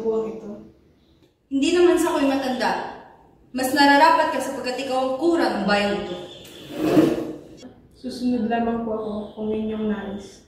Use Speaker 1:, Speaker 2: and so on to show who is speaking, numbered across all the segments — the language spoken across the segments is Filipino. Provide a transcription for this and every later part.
Speaker 1: kalukuhan ito.
Speaker 2: Hindi naman sa ako'y matanda. Mas nararapat ka sapagkat ikaw ang kura ng bayan ito.
Speaker 1: Susunod lamang po ako kung inyong nais.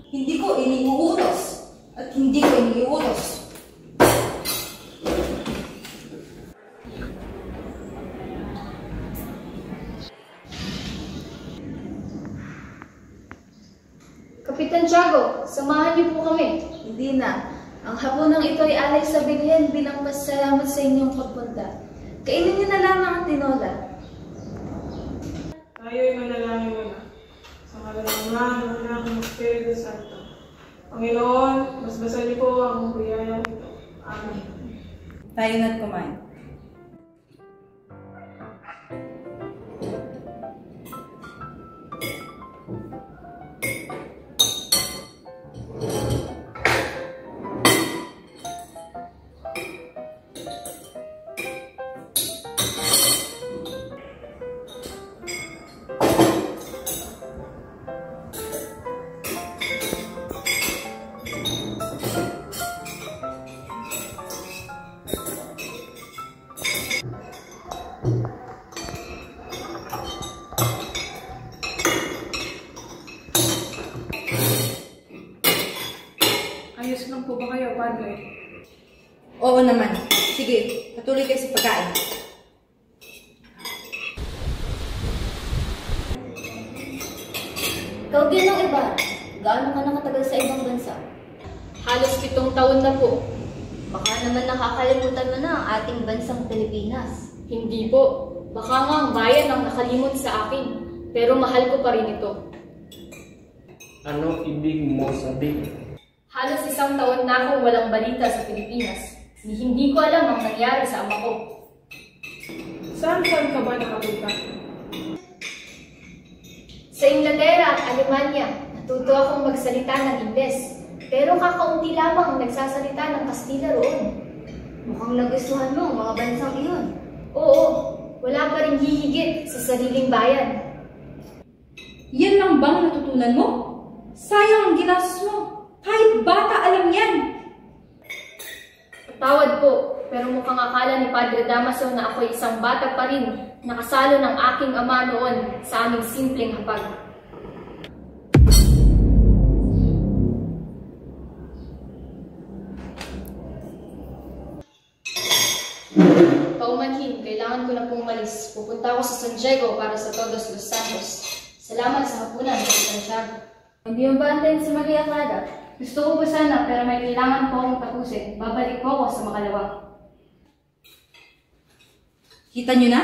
Speaker 2: Hindi ko iniuutos at hindi ko iniuutos.
Speaker 3: Kapitan Tiago, samahan niyo po kami.
Speaker 4: Hindi na. Ang hapunang ito ay alay sa bilhin bilang pasalamat sa inyong pagpunta. Kainin niyo na lamang ang tinola.
Speaker 1: Tayo ay manalangin muna. Sa ngalan ng Ama, ng Anak, ng Espiritu Santo. Panginoon, basbasan niyo po ang biyayang ito. Amen.
Speaker 2: Tayo na't kumain.
Speaker 1: Ayos lang po ba kayo, Padre?
Speaker 2: Oo naman. Sige, patuloy kayo sa pagkain.
Speaker 3: Ikaw din ang iba. Gaano ka nakatagal sa ibang bansa? Halos 7 taon na po. Baka naman nakakalimutan mo na ang ating bansang Pilipinas. Hindi po. Baka nga ang bayan ang nakalimot sa akin. Pero mahal ko pa rin ito.
Speaker 5: Anong ibig mo sabihin?
Speaker 3: Halos 1 taon na akong walang balita sa Pilipinas. Hindi ko alam ang nangyari sa ama ko.
Speaker 1: Saan ka ba nakapunta?
Speaker 3: Sa Inglaterra at Alemanya, natuto akong magsalita ng Ingles. Pero kakaunti lamang ang nagsasalita ng Kastila roon.
Speaker 4: Mukhang nagustuhan mo ang mga bansang iyon.
Speaker 3: Oo, wala pa rin hihigit sa sariling bayan.
Speaker 2: Yan lang bang natutunan mo? Sayang ang ginastos mo. Kahit bata alam yan.
Speaker 3: Patawad po, pero mukhang akala ni Padre Damaso na ako'y isang bata pa rin, nakasalo ng aking ama noon sa aming simpleng hapag. Paumanhin, kailangan ko na pong umalis. Pupunta ako sa San Diego para sa Todos los Santos. Salamat sa hapunan, Kapitan Tiago.
Speaker 4: Hindi mo ba antayin si Maria Clara?
Speaker 3: Gusto ko po sana, pero may kailangan po akong tapusin. Babalik po ako sa Makalawa.
Speaker 2: Kita nyo na?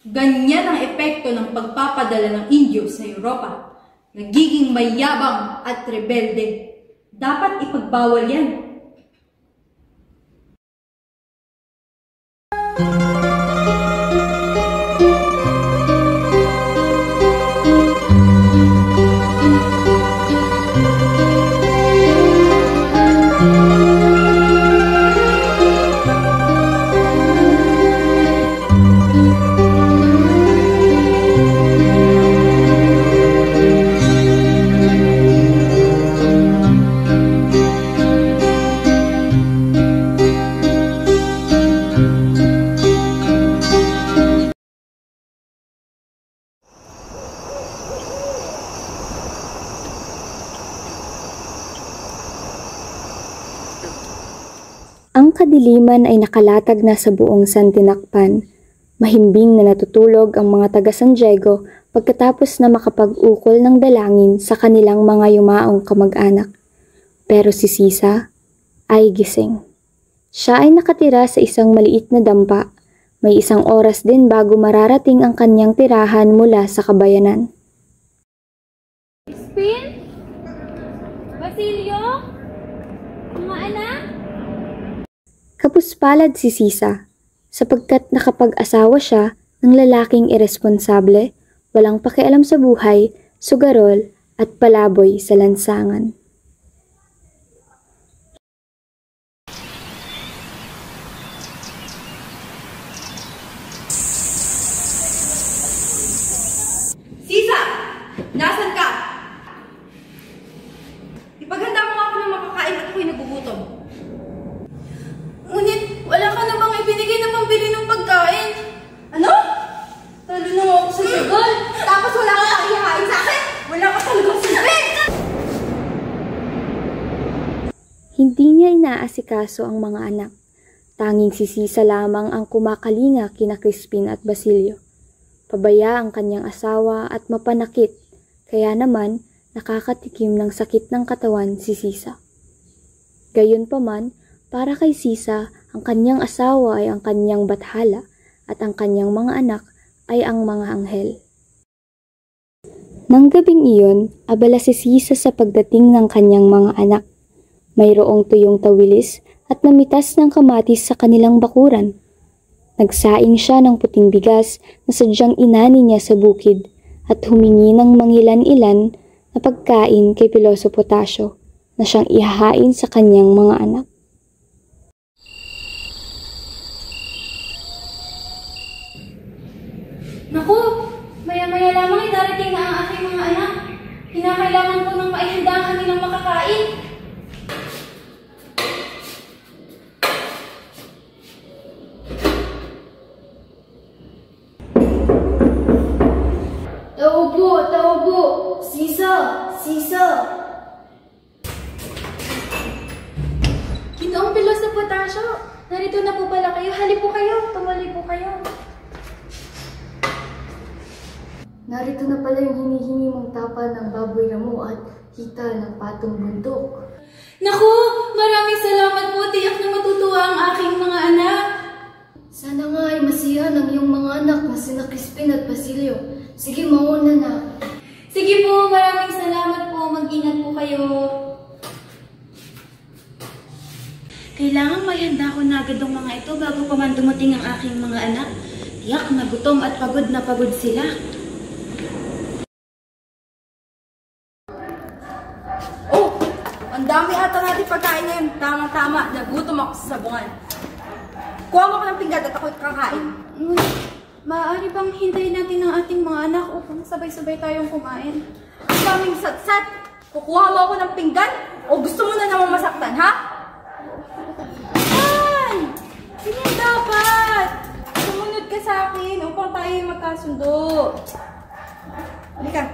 Speaker 2: Ganyan ang epekto ng pagpapadala ng Indio sa Europa. Nagiging mayabang at rebelde. Dapat ipagbawal yan.
Speaker 6: Ang kadiliman ay nakalatag na sa buong Santinakpan. Mahimbing na natutulog ang mga taga San Diego pagkatapos na makapag-ukol ng dalangin sa kanilang mga yumaong kamag-anak. Pero si Sisa ay gising. Siya ay nakatira sa isang maliit na dampa. May 1 oras din bago mararating ang kanyang tirahan mula sa kabayanan.
Speaker 3: Spin? Basilio? Mga anak?
Speaker 6: Kapuspalad si Sisa, sapagkat nakapag-asawa siya ng lalaking iresponsable, walang pakialam sa buhay, sugarol at palaboy sa lansangan.
Speaker 2: Sisa! Nasaan ka? Ipaghanda mo nga ako ng makakain at ako'y nagugutom.
Speaker 6: inaasikaso ang mga anak. Tanging si Sisa lamang ang kumakalinga kina Crispin at Basilio. Pabaya ang kanyang asawa at mapanakit, kaya naman nakakatikim ng sakit ng katawan si Sisa. Gayunpaman, para kay Sisa, ang kanyang asawa ay ang kanyang bathala at ang kanyang mga anak ay ang mga anghel. Nang gabing iyon, abala si Sisa sa pagdating ng kanyang mga anak. Mayroong tuyong tawilis at namitas ng kamatis sa kanilang bakuran. Nagsaing siya ng puting bigas na sadyang inani niya sa bukid at humingi ng mangilan-ilan na pagkain kay Piloso Potasio na siyang ihahain sa kanyang mga anak.
Speaker 2: Naku, maya-maya lamang ay darating na ang aking mga anak. Kinakailangan ko nang maihanda ang kanilang makakain.
Speaker 3: Tao po! Sisa! Sisa!
Speaker 2: Ginoong Piloso Potasio, narito na po pala kayo. Hali po kayo, tumali po kayo.
Speaker 3: Narito na pala yung hinihingi mong tapa ng baboy na mo at hita ng patong bundok.
Speaker 2: Naku, maraming salamat po. Tiyak na matutuwa ang aking mga anak.
Speaker 3: Sana nga ay masiyahan ang iyong mga anak na sina Crispin at Basilio. Sige, mauna na.
Speaker 2: Sige po, maraming salamat po. Mag-ingat po kayo. Kailangan maihanda ko na agad ang mga ito bago pa man dumating ang aking mga anak. Tiyak na gutom at na pagod sila.
Speaker 7: Oh! Ang dami ata natin pagkain ngayon. Tama-tama. Nagutom ako sa sabungan. Kuha mo ko ng pinggan at ako'y kakain.
Speaker 2: Maaari bang hintayin natin ang ating mga anak upang sabay-sabay tayong kumain?
Speaker 7: Ang daming satsat. Kukuha mo ako ng pinggan? O gusto mo na naman masaktan, ha? Ay! Ganyan dapat. Sumunod ka sa akin upang tayo magkasundo. Halika.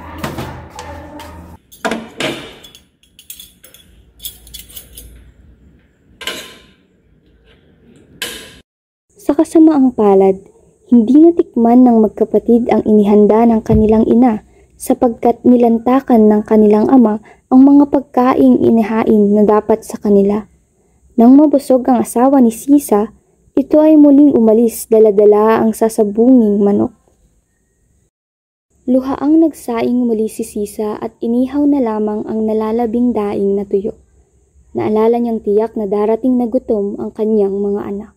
Speaker 6: Sa kasamaang palad, hindi natikman ng magkapatid ang inihanda ng kanilang ina sapagkat nilantakan ng kanilang ama ang mga pagkaing inihain na dapat sa kanila. Nang mabusog ang asawa ni Sisa, ito ay muling umalis dala-dala ang sasabunging manok. Luhaang nagsaing muli si Sisa at inihaw na lamang ang nalalabing daing na tuyo. Naalala niyang tiyak na darating na gutom ang kanyang mga anak.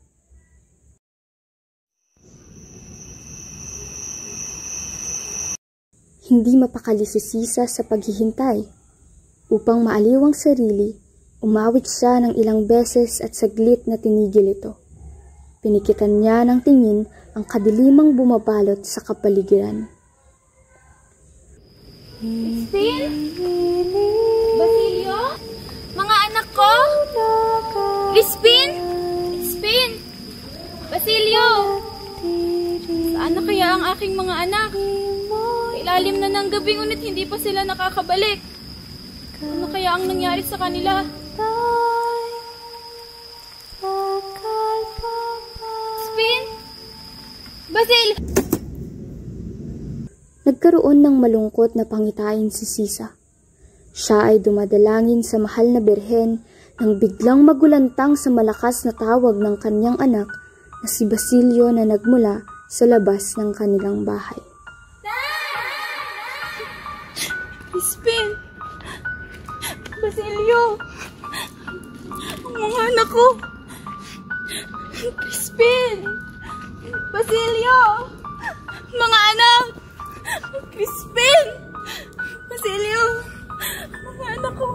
Speaker 6: Hindi mapakali si Sisa sa paghihintay. Upang maaliw ang sarili, umawit siya ng ilang beses at saglit na tinigil ito. Pinikitan niya ng tingin ang kadilimang bumabalot sa kapaligiran.
Speaker 4: Crispin? Basilio? Mga anak ko? Crispin? Crispin? Basilio? Saan na kaya ang aking mga anak? Ilalim na ng gabi ngunit hindi pa sila nakakabalik. Ano kaya ang nangyari sa kanila? Spin? Basil!
Speaker 6: Nagkaroon ng malungkot na pangitain si Sisa. Siya ay dumadalangin sa mahal na birhen nang biglang magulantang sa malakas na tawag ng kanyang anak na si Basilio na nagmula sa labas ng kanilang bahay.
Speaker 4: Crispin! Basilio! Ang mga anak ko! Crispin! Basilio! Mga anak! Crispin! Basilio! Mga anak ko!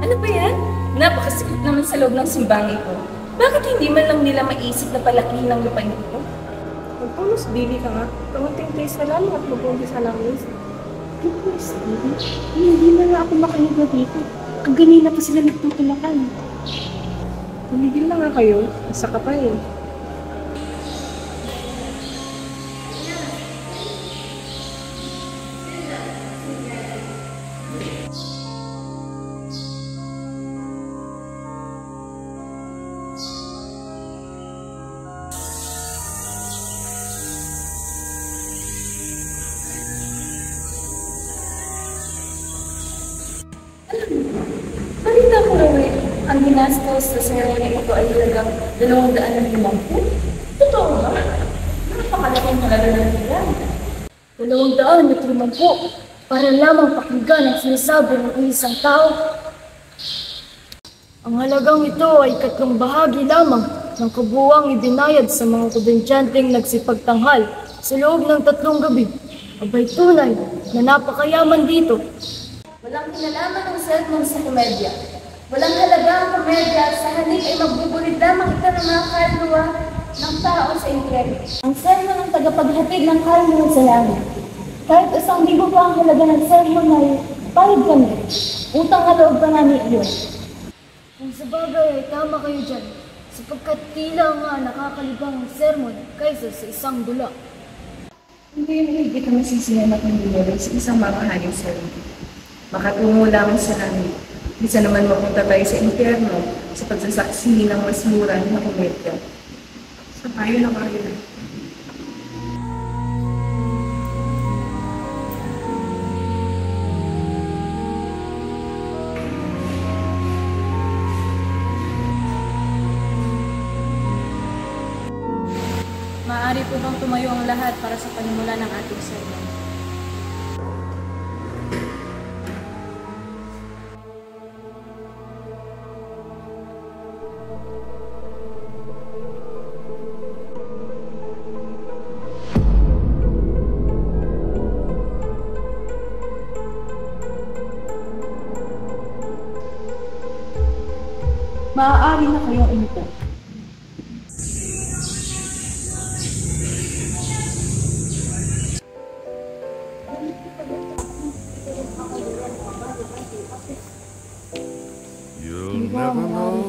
Speaker 8: Ano ba yan? Napakasikip naman sa loob ng simbang ito. Bakit hindi man lang nila maisip na palakihin ng lupain ito?
Speaker 1: Magpunos, Billy ka nga. Kamunting place na lang at mag-umpisa lang, Liz.
Speaker 9: Hindi na nga ako makahiga dito. Ang ganina pa sila nagtutulakan.
Speaker 1: Tumigil na nga kayo. Isa ka pa eh.
Speaker 8: Balita ko raw ang ginastos sa seremony ito ay halagang 250. Totoo ba? Napakalaking halaga ng ilan.
Speaker 9: 250 para lamang pakinggan ang sinasabi ng isang tao. Ang halagang ito ay 3 bahagi lamang ng kabuuang ibinayad sa mga kobentyanteng nagsipagtanghal sa loob ng 3 gabi. Abay tunay na napakayaman dito.
Speaker 3: Walang kinalaman ng sermon sa komedya. Walang halaga ang komedya sa halip ay magbuburid lamang ito ng mga kaluluwa ng tao sa impyerno. Ang sermon ang tagapaghatid ng kaluluwa sa langit. Kahit 1,000 pa ang halaga ng sermon ay pahid kami. Utang na loob pa namin iyon.
Speaker 9: Kung sa bagay ay tama kayo dyan, sapagkat tila nga nakakalibang ang sermon kaysa sa isang dula.
Speaker 8: Hindi yung higit na masisiyamat ng Lord sa isang mamahaling sarili. Makatungo lamang sa langit. Bisa naman mapunta tayo sa impyerno sa pagsasaksi ng mas mura na komedya.
Speaker 1: Sa tayo na kayo.
Speaker 2: Maaari po bang tumayo ang lahat para sa panimula ng ating sermon?
Speaker 9: Maaari na kayong umupo.
Speaker 10: You'll never know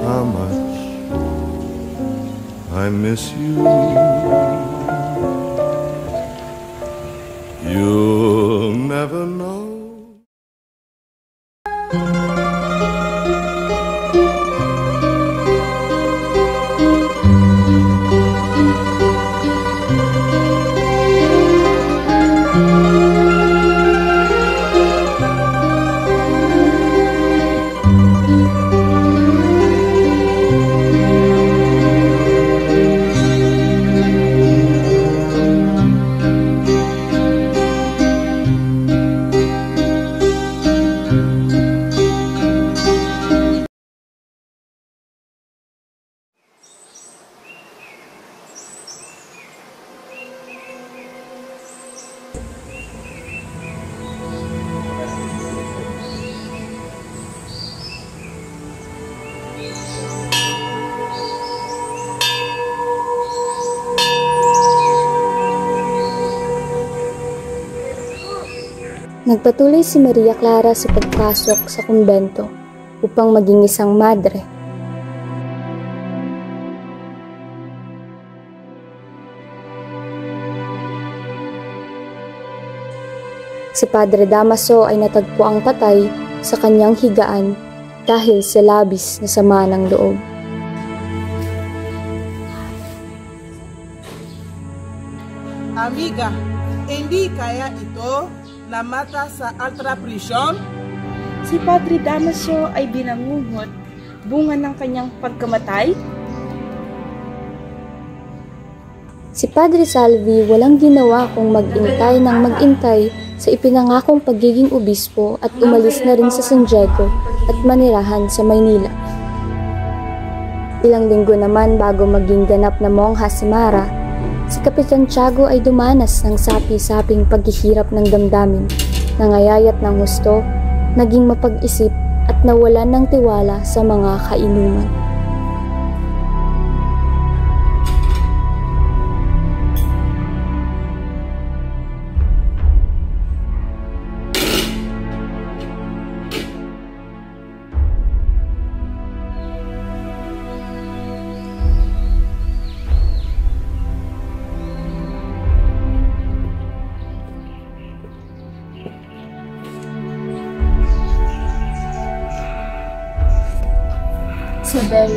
Speaker 10: how much I miss you. You'll never know.
Speaker 6: Nagpatuloy si Maria Clara sa pagpasok sa kumbento upang maging isang madre. Si Padre Damaso ay natagpo ang patay sa kanyang higaan dahil sa labis na sama ng loob.
Speaker 11: Amiga, hindi kaya ito namata sa ultra prison?
Speaker 9: Si Padre Damaso ay binangungot bunga ng kanyang pagkamatay?
Speaker 6: Si Padre Salvi walang ginawa kung mag-intay ng mag-intay sa ipinangakong pagiging obispo at umalis na rin sa San Diego at manirahan sa Maynila. Ilang linggo naman bago maging ganap na mongha si Mara, si Kapitan Tiago ay dumanas ng sapi-saping paghihirap ng damdamin, nangayayat ng husto naging mapag-isip at nawalan ng tiwala sa mga kainuman.
Speaker 9: Isabel,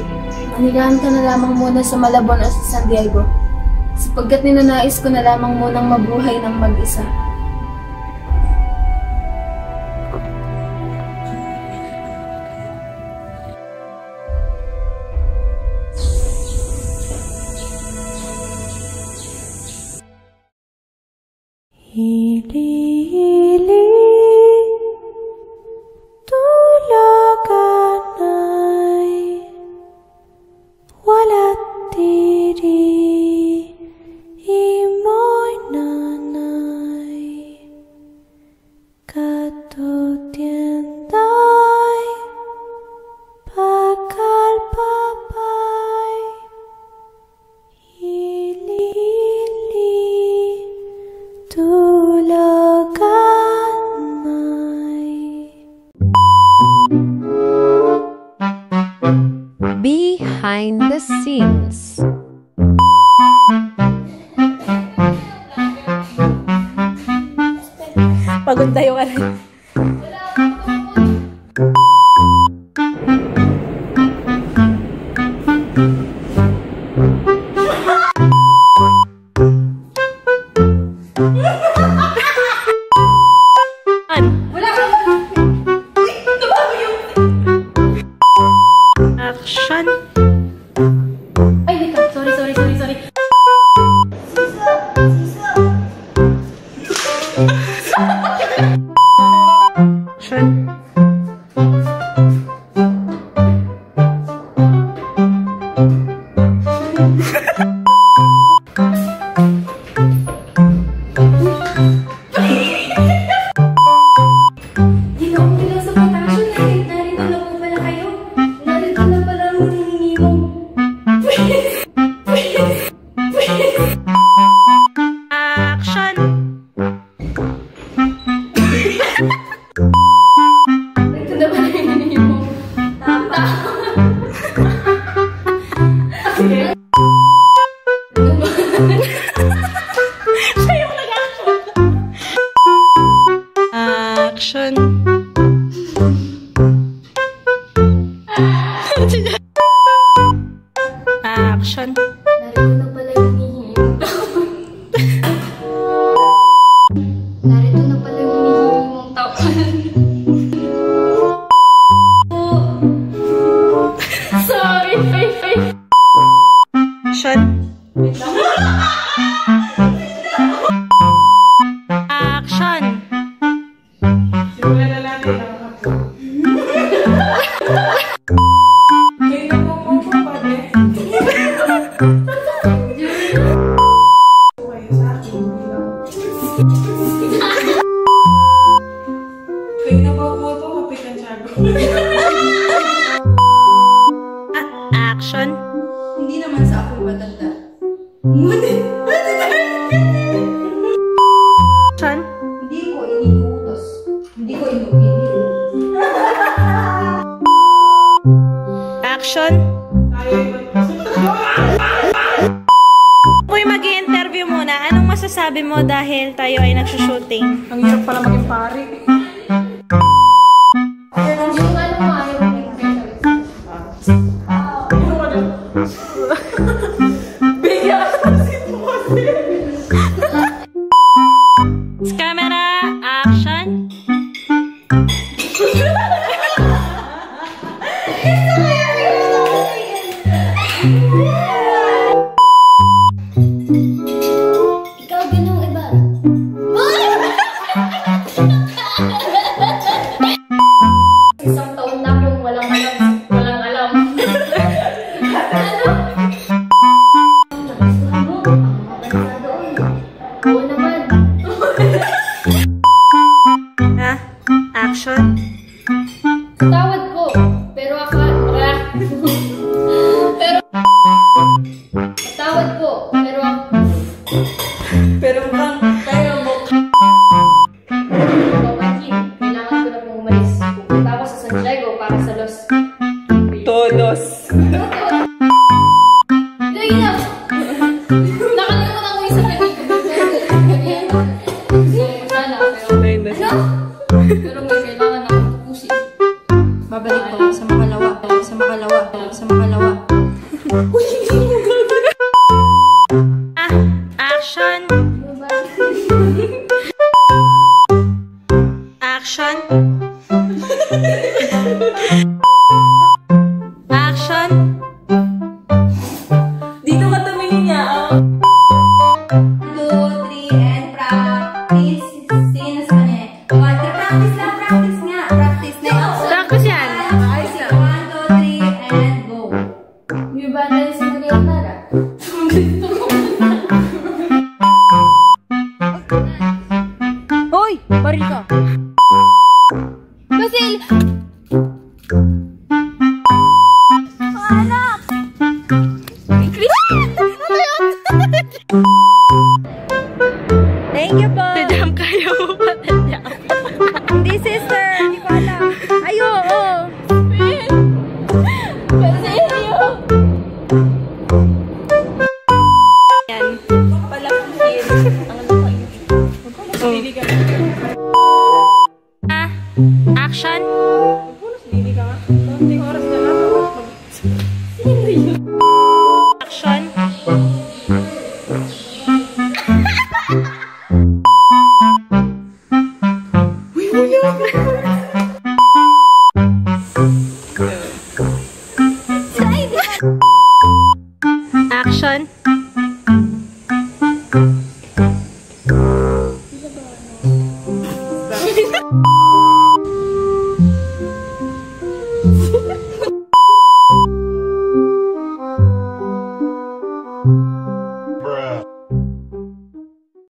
Speaker 9: manigahan ka na lamang muna sa Malabon o sa San Diego, sapagkat ninanais ko na lamang munang mabuhay ng mag-isa.
Speaker 12: Hili-hili tulagan ay walat diri imoy nanay katutienday bakal papay hili-hili tulagan ay.
Speaker 13: Behind the scenes.
Speaker 12: Pagod tayo ka rin. Action.
Speaker 3: Ay, wait lang. Sorry.
Speaker 12: Action. Action. Action.
Speaker 3: Narito na pala yung hinihingi mong tao. Sorry, Faye.
Speaker 12: Action. Action.
Speaker 1: Simulan na natin ang ako. Kayo na po pare. Okay, sa akin. Kayo na po to, Kapitan Tiago.
Speaker 12: Action.
Speaker 2: Hindi naman sa ako'y matanda.
Speaker 12: Action.
Speaker 2: Hindi ko iniutos. Hindi ko iniutos.
Speaker 12: Action. Ako'y mag-i-interview muna. Anong masasabi mo dahil tayo ay nagsushooting?
Speaker 1: Ang hirap pala maging pari.
Speaker 3: Yung ano mo, ayaw mo yung
Speaker 12: Camera, action.
Speaker 3: Ikaw ganung iba. Isang taon na akong walang alam.
Speaker 12: Action.
Speaker 3: Tawad po, pero Tawad po, pero mo. Papansin, kailangan ko na pong umalis. Pupunta ako sa San Diego para sa Los
Speaker 11: Todos.
Speaker 3: Dali na! Nakalimutan ko yung sa kanina. Sana, pero... Pero may kailangan akong tupusin.
Speaker 2: Babalik ko sa makalawa.
Speaker 12: Action! Action! Action!
Speaker 11: Dito ka tumingin niya, oh.
Speaker 2: 2, 3, and practice. Sino sa kanya? Practice nga. Practice na yun.
Speaker 12: Practice yan.
Speaker 2: 1, 2, 3, and go.
Speaker 3: May banda yung sa Maria Clara.
Speaker 12: Hoy! Baril ka!
Speaker 4: Basil! Anak!
Speaker 12: Thank you po! Tadam kayo! Hindi sister! Hindi ko alam! Ay, oo!
Speaker 4: Basilio!
Speaker 12: Yan. Action! Action! Action!